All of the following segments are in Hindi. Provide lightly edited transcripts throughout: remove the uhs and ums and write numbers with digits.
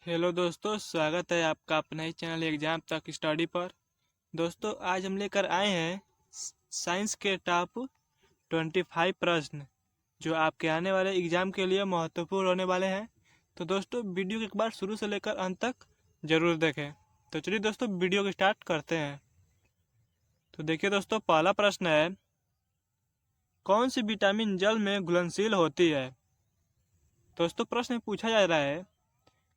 हेलो दोस्तों, स्वागत है आपका अपने ही चैनल एग्जाम तक स्टडी पर। दोस्तों, आज हम लेकर आए हैं साइंस के टॉप 25 प्रश्न जो आपके आने वाले एग्जाम के लिए महत्वपूर्ण होने वाले हैं। तो दोस्तों, वीडियो को एक बार शुरू से लेकर अंत तक जरूर देखें। तो चलिए दोस्तों, वीडियो को स्टार्ट करते हैं। तो देखिए दोस्तों, पहला प्रश्न है, कौन सी विटामिन जल में घुलनशील होती है। दोस्तों, प्रश्न पूछा जा रहा है,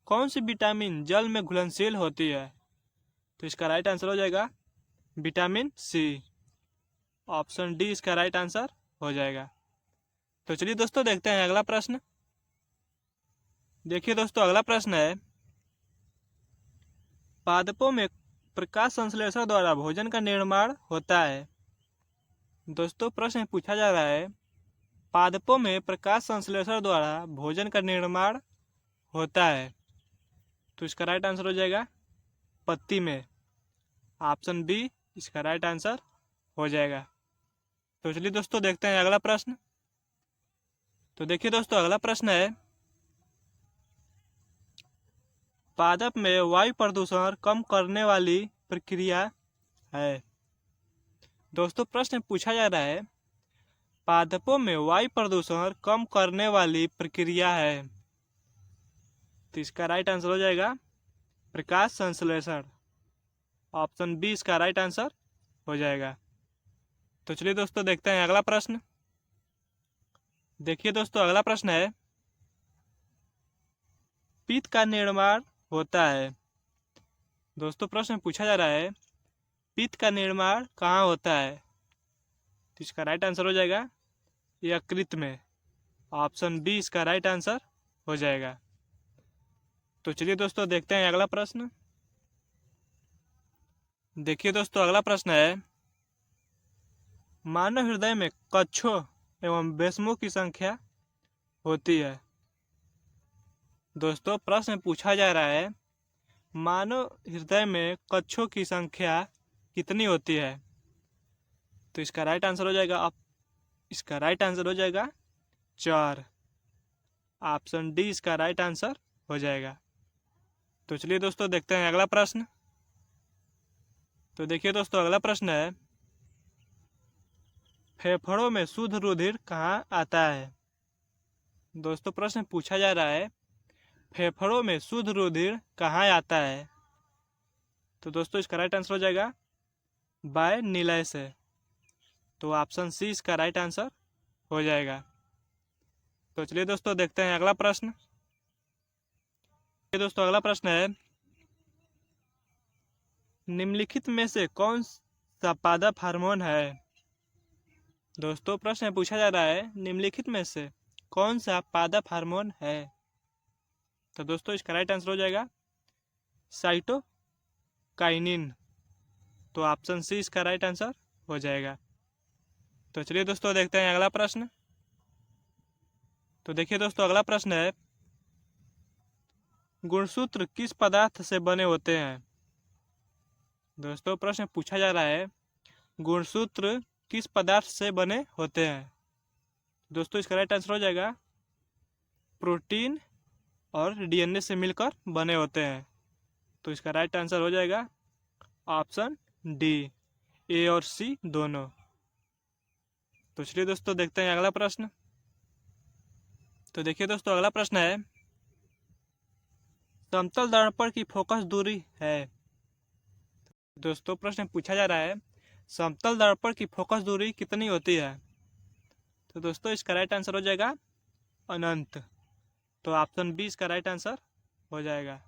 कौन सी विटामिन जल में घुलनशील होती है। तो इसका राइट आंसर हो जाएगा विटामिन सी। ऑप्शन डी इसका राइट आंसर हो जाएगा। तो चलिए दोस्तों, देखते हैं अगला प्रश्न। देखिए दोस्तों, अगला प्रश्न है, पादपों में प्रकाश संश्लेषण द्वारा भोजन का निर्माण होता है। दोस्तों, प्रश्न पूछा जा रहा है, पादपों में प्रकाश संश्लेषण द्वारा भोजन का निर्माण होता है। तो इसका राइट आंसर हो जाएगा पत्ती में। ऑप्शन बी इसका राइट आंसर हो जाएगा। तो चलिए दोस्तों, देखते हैं अगला प्रश्न। तो देखिए दोस्तों, अगला प्रश्न है, पादप में वायु प्रदूषण कम करने वाली प्रक्रिया है। दोस्तों, प्रश्न पूछा जा रहा है, पादपों में वायु प्रदूषण कम करने वाली प्रक्रिया है। तो इसका राइट आंसर हो जाएगा प्रकाश संश्लेषण। ऑप्शन बी इसका राइट आंसर हो जाएगा। तो चलिए दोस्तों, देखते हैं अगला प्रश्न। देखिए दोस्तों, अगला प्रश्न है, पित्त का निर्माण होता है। दोस्तों, प्रश्न पूछा जा रहा है, पित्त का निर्माण कहाँ होता है। तो इसका राइट आंसर हो जाएगा यकृत में। ऑप्शन बी इसका राइट आंसर हो जाएगा। तो चलिए दोस्तों, देखते हैं अगला प्रश्न। देखिए दोस्तों, अगला प्रश्न है, मानव हृदय में कक्षों एवं बेसमों की संख्या होती है। दोस्तों, प्रश्न पूछा जा रहा है, मानव हृदय में कक्षों की संख्या कितनी होती है। तो इसका राइट आंसर हो जाएगा इसका राइट आंसर हो जाएगा 4। ऑप्शन डी इसका राइट आंसर हो जाएगा। तो चलिए दोस्तों, देखते हैं अगला प्रश्न। तो देखिए दोस्तों, अगला प्रश्न है, फेफड़ों में शुद्ध रुधिर कहाँ आता है। दोस्तों, प्रश्न पूछा जा रहा है, फेफड़ों में शुद्ध रुधिर कहाँ आता है। तो दोस्तों, इसका राइट आंसर हो जाएगा बाय निलय से। तो ऑप्शन सी इसका राइट आंसर हो जाएगा। तो चलिए दोस्तों, देखते हैं अगला प्रश्न। ये दोस्तों, अगला प्रश्न है, निम्नलिखित में से कौन सा पादप हार्मोन है। दोस्तों, प्रश्न पूछा जा रहा है, निम्नलिखित में से कौन सा पादप हार्मोन है। तो दोस्तों, इसका राइट आंसर हो जाएगा साइटोकाइनिन। तो ऑप्शन सी इसका राइट आंसर हो जाएगा। तो चलिए दोस्तों, देखते हैं अगला प्रश्न। तो देखिए दोस्तों, अगला प्रश्न है, गुणसूत्र किस पदार्थ से बने होते हैं। दोस्तों, प्रश्न पूछा जा रहा है, गुणसूत्र किस पदार्थ से बने होते हैं। दोस्तों, इसका राइट आंसर हो जाएगा प्रोटीन और डीएनए से मिलकर बने होते हैं। तो इसका राइट आंसर हो जाएगा ऑप्शन डी, ए और सी दोनों। तो चलिए दोस्तों, देखते हैं अगला प्रश्न। तो देखिए दोस्तों, अगला प्रश्न है, समतल दर्पण की फोकस दूरी है। दोस्तों, प्रश्न पूछा जा रहा है, समतल दर्पण की फोकस दूरी कितनी होती है। तो दोस्तों, इसका राइट आंसर हो जाएगा अनंत। तो ऑप्शन बी इसका राइट आंसर हो जाएगा।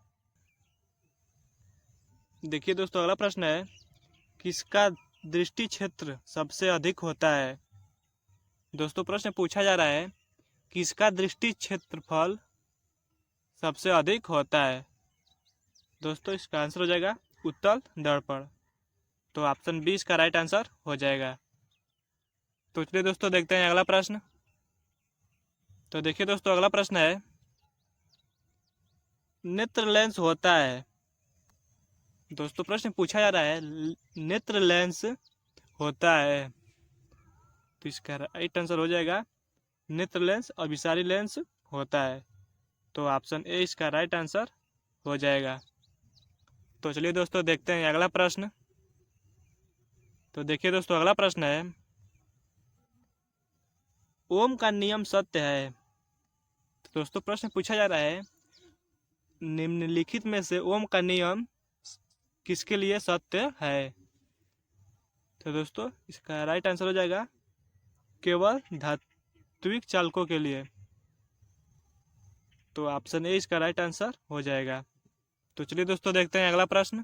देखिए दोस्तों, अगला प्रश्न है, किसका दृष्टि क्षेत्र सबसे अधिक होता है। दोस्तों, प्रश्न पूछा जा रहा है, किसका दृष्टि क्षेत्रफल सबसे अधिक होता है। दोस्तों, इसका आंसर हो जाएगा उत्तल दर्पण। तो ऑप्शन बी इसका राइट आंसर हो जाएगा। तो चलिए दोस्तों, देखते हैं अगला प्रश्न। तो देखिए दोस्तों, अगला प्रश्न है, नेत्र लेंस होता है। दोस्तों, प्रश्न पूछा जा रहा है, नेत्र लेंस होता है। तो इसका राइट आंसर हो जाएगा नेत्र लेंस अभिसारी लेंस होता है। तो ऑप्शन ए इसका राइट आंसर हो जाएगा। तो चलिए दोस्तों देखते हैं अगला प्रश्न। तो देखिए दोस्तों अगला प्रश्न है, ओम का नियम सत्य है। तो दोस्तों प्रश्न पूछा जा रहा है, निम्नलिखित में से ओम का नियम किसके लिए सत्य है। तो दोस्तों इसका राइट आंसर हो जाएगा केवल धात्विक चालकों के लिए। तो ऑप्शन ए इसका राइट आंसर हो जाएगा। तो चलिए दोस्तों देखते हैं अगला प्रश्न।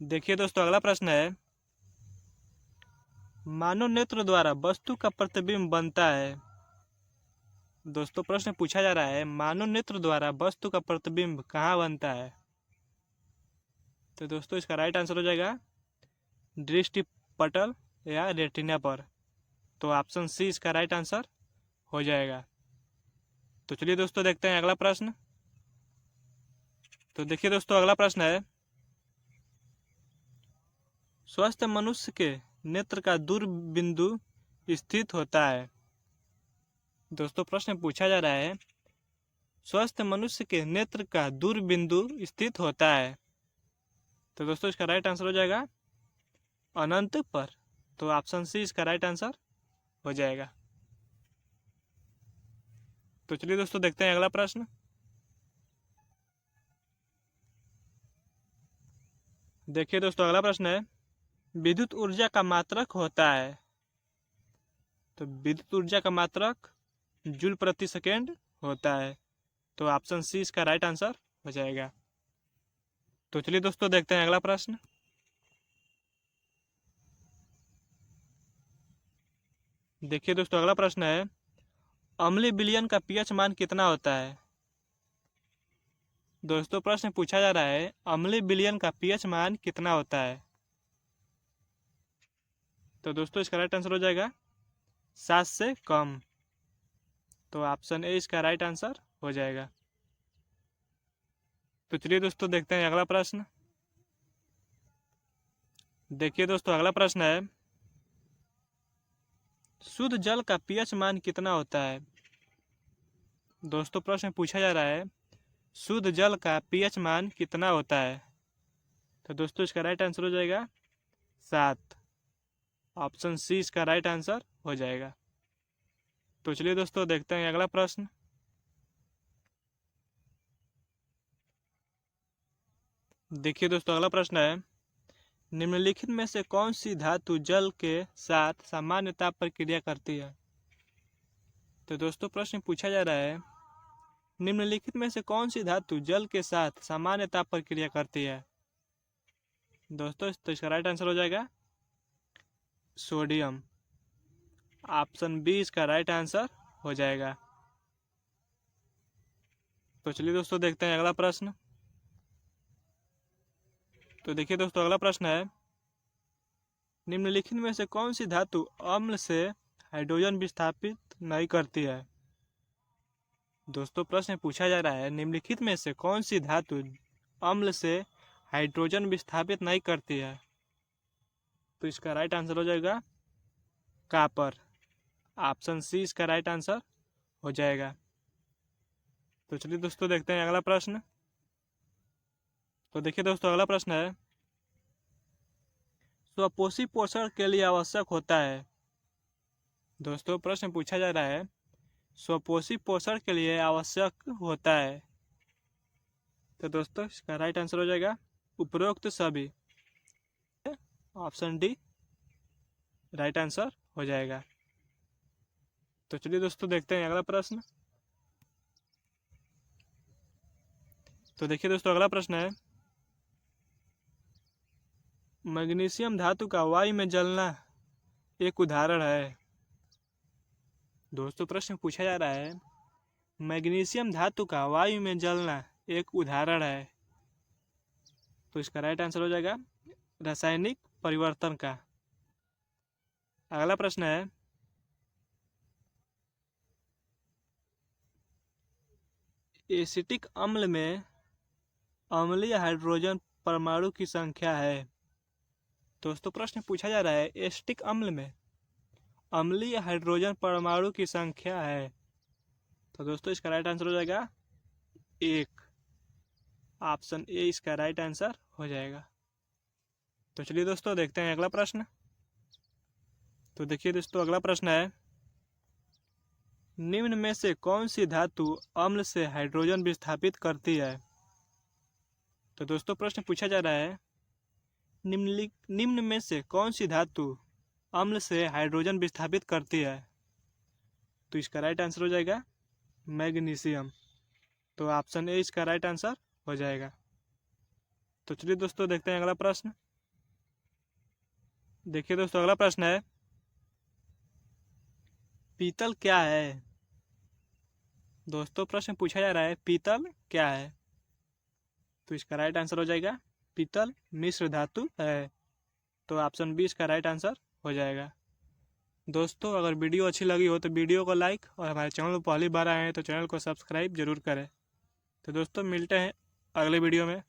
देखिए दोस्तों अगला प्रश्न है, मानव नेत्र द्वारा वस्तु का प्रतिबिंब बनता है। दोस्तों प्रश्न पूछा जा रहा है, मानव नेत्र द्वारा वस्तु का प्रतिबिंब कहाँ बनता है। तो दोस्तों इसका राइट आंसर हो जाएगा दृष्टि पटल या रेटिना पर। तो ऑप्शन सी इसका राइट आंसर हो जाएगा। तो चलिए दोस्तों देखते हैं अगला प्रश्न। तो देखिए दोस्तों अगला प्रश्न है, स्वस्थ मनुष्य के नेत्र का दूरबिंदु स्थित होता है। दोस्तों प्रश्न पूछा जा रहा है, स्वस्थ मनुष्य के नेत्र का दूरबिंदु स्थित होता है। तो दोस्तों इसका राइट आंसर हो जाएगा अनंत पर। तो ऑप्शन सी इसका राइट आंसर हो जाएगा। तो चलिए दोस्तों देखते हैं अगला प्रश्न। देखिए दोस्तों अगला प्रश्न है, विद्युत ऊर्जा का मात्रक होता है। तो विद्युत ऊर्जा का मात्रक जूल प्रति सेकेंड होता है। तो ऑप्शन सी इसका राइट आंसर हो जाएगा। तो चलिए दोस्तों देखते हैं अगला प्रश्न। देखिए दोस्तों अगला प्रश्न है, अम्लीय विलयन का पीएच मान कितना होता है। दोस्तों प्रश्न पूछा जा रहा है, अम्लीय विलयन का पीएच मान कितना होता है। तो दोस्तों इसका राइट आंसर हो जाएगा 7 से कम। तो ऑप्शन ए इसका राइट आंसर हो जाएगा। तो चलिए दोस्तों देखते हैं अगला प्रश्न। देखिए दोस्तों अगला प्रश्न है, शुद्ध जल का पीएच मान कितना होता है। दोस्तों प्रश्न पूछा जा रहा है, शुद्ध जल का पीएच मान कितना होता है। तो दोस्तों इसका राइट आंसर हो जाएगा 7। ऑप्शन सी इसका राइट आंसर हो जाएगा। तो चलिए दोस्तों देखते हैं अगला प्रश्न। देखिए दोस्तों अगला प्रश्न है, निम्नलिखित में से कौन सी धातु जल के साथ सामान्य ताप पर क्रिया करती है। तो दोस्तों प्रश्न पूछा जा रहा है, निम्नलिखित में से कौन सी धातु जल के साथ सामान्य ताप पर क्रिया करती है। दोस्तों तो इसका राइट आंसर हो जाएगा सोडियम। ऑप्शन बी इसका राइट आंसर हो जाएगा। तो चलिए दोस्तों देखते हैं अगला प्रश्न। तो देखिए दोस्तों अगला प्रश्न है, निम्नलिखित में से कौन सी धातु अम्ल से हाइड्रोजन विस्थापित नहीं करती है। दोस्तों प्रश्न पूछा जा रहा है, निम्नलिखित में से कौन सी धातु अम्ल से हाइड्रोजन विस्थापित नहीं करती है। तो इसका राइट आंसर हो जाएगा कॉपर। ऑप्शन सी इसका राइट आंसर हो जाएगा। तो चलिए दोस्तों देखते हैं अगला प्रश्न। तो देखिए दोस्तों अगला प्रश्न है, स्वपोषी पोषण के लिए आवश्यक होता है। दोस्तों प्रश्न पूछा जा रहा है, स्वपोषी पोषण के लिए आवश्यक होता है। तो दोस्तों इसका राइट आंसर हो जाएगा उपरोक्त सभी। ऑप्शन डी राइट आंसर हो जाएगा। तो चलिए दोस्तों देखते हैं अगला प्रश्न। तो देखिए दोस्तों अगला प्रश्न है, मैग्नीशियम धातु का वायु में जलना एक उदाहरण है। दोस्तों प्रश्न पूछा जा रहा है, मैग्नीशियम धातु का वायु में जलना एक उदाहरण है। तो इसका राइट आंसर हो जाएगा रासायनिक परिवर्तन का। अगला प्रश्न है, एसिटिक अम्ल में अम्लीय हाइड्रोजन परमाणु की संख्या है। दोस्तों प्रश्न पूछा जा रहा है, एसिटिक अम्ल में अम्लीय हाइड्रोजन परमाणु की संख्या है। तो दोस्तों इसका राइट आंसर हो जाएगा 1। ऑप्शन ए इसका राइट आंसर हो जाएगा। तो चलिए दोस्तों देखते हैं अगला प्रश्न। तो देखिए दोस्तों अगला प्रश्न है, निम्न में से कौन सी धातु अम्ल से हाइड्रोजन विस्थापित करती है। तो दोस्तों प्रश्न पूछा जा रहा है, निम्न में से कौन सी धातु अम्ल से हाइड्रोजन विस्थापित करती है। तो इसका राइट आंसर हो जाएगा मैग्नीशियम। तो ऑप्शन ए इसका राइट आंसर हो जाएगा। तो चलिए दोस्तों देखते हैं अगला प्रश्न। देखिए दोस्तों अगला प्रश्न है, पीतल क्या है। दोस्तों प्रश्न पूछा जा रहा है पीतल क्या है। तो इसका राइट आंसर हो जाएगा पीतल मिश्र धातु है। तो ऑप्शन बी इसका राइट आंसर हो जाएगा। दोस्तों अगर वीडियो अच्छी लगी हो तो वीडियो को लाइक और हमारे चैनल पर पहली बार आए हैं तो चैनल को सब्सक्राइब जरूर करें। तो दोस्तों मिलते हैं अगले वीडियो में।